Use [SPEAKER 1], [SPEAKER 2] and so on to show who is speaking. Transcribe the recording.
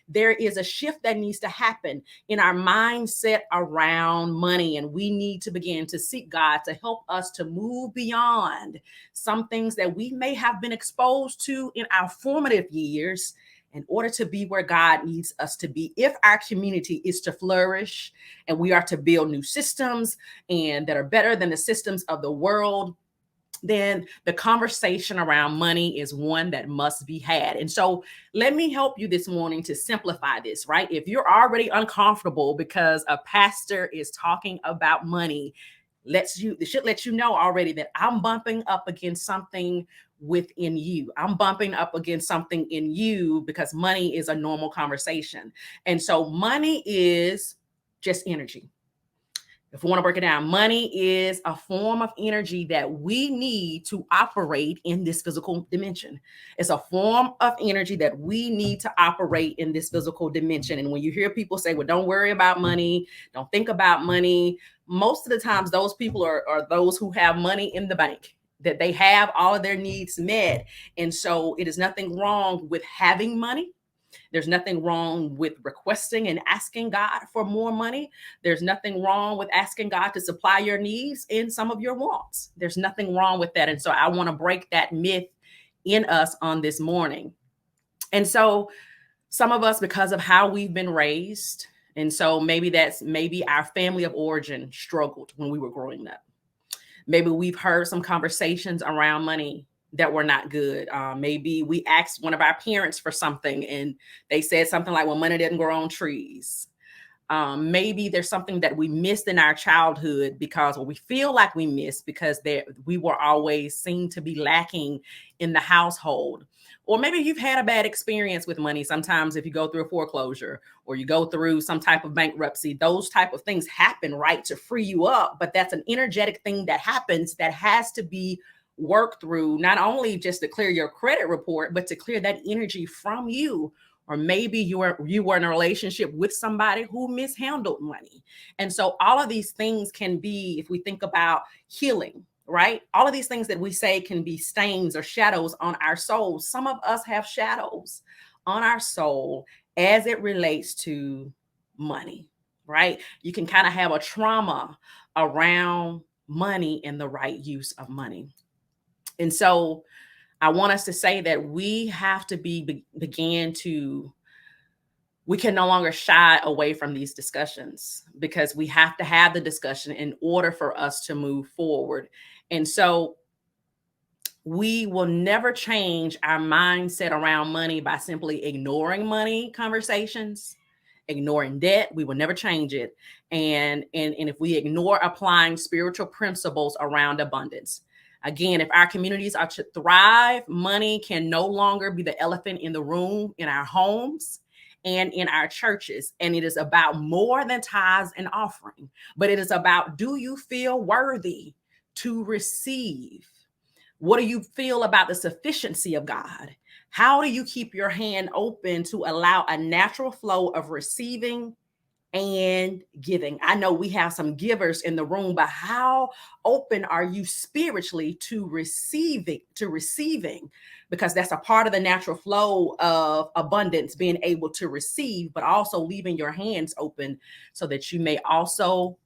[SPEAKER 1] there is a shift that needs to happen in our mindset around money. And we need to begin to seek God to help us to move beyond some things that we may have been exposed to in our formative years in order to be where God needs us to be. If our community is to flourish and we are to build new systems and that are better than the systems of the world, then the conversation around money is one that must be had. And so let me help you this morning to simplify this, right? If you're already uncomfortable because a pastor is talking about money, it should let you know already that I'm bumping up against something within you. I'm bumping up against something in you because money is a normal conversation. And so money is just energy. If we want to break it down, money is a form of energy that we need to operate in this physical dimension. It's a form of energy that we need to operate in this physical dimension. And when you hear people say, well, don't worry about money, don't think about money, most of the times those people are those who have money in the bank, that they have all of their needs met. And so it is nothing wrong with having money. There's nothing wrong with requesting and asking God for more money. There's nothing wrong with asking God to supply your needs and some of your wants. There's nothing wrong with that. And so I want to break that myth in us on this morning. And so some of us, because of how we've been raised, and so maybe our family of origin struggled when we were growing up. Maybe we've heard some conversations around money that were not good. Maybe we asked one of our parents for something and they said something like, well, money didn't grow on trees. Maybe there's something that we missed in our childhood or we feel like we missed because we were always seen to be lacking in the household. Or maybe you've had a bad experience with money. Sometimes if you go through a foreclosure or you go through some type of bankruptcy, those type of things happen, right, to free you up. But that's an energetic thing that happens that has to be work through, not only just to clear your credit report, but to clear that energy from you. Or maybe you were in a relationship with somebody who mishandled money. And so all of these things can be, if we think about healing, right? All of these things that we say can be stains or shadows on our soul. Some of us have shadows on our soul as it relates to money, right? You can kind of have a trauma around money and the right use of money. And so I want us to say that we have to we can no longer shy away from these discussions because we have to have the discussion in order for us to move forward. And so we will never change our mindset around money by simply ignoring money conversations, ignoring debt. We will never change it. And if we ignore applying spiritual principles around abundance. Again, if our communities are to thrive, money can no longer be the elephant in the room in our homes and in our churches. And it is about more than tithes and offering, but it is about, do you feel worthy to receive? What do you feel about the sufficiency of God? How do you keep your hand open to allow a natural flow of receiving and giving? I know we have some givers in the room, but how open are you spiritually to receiving? Because that's a part of the natural flow of abundance, being able to receive, but also leaving your hands open so that you may also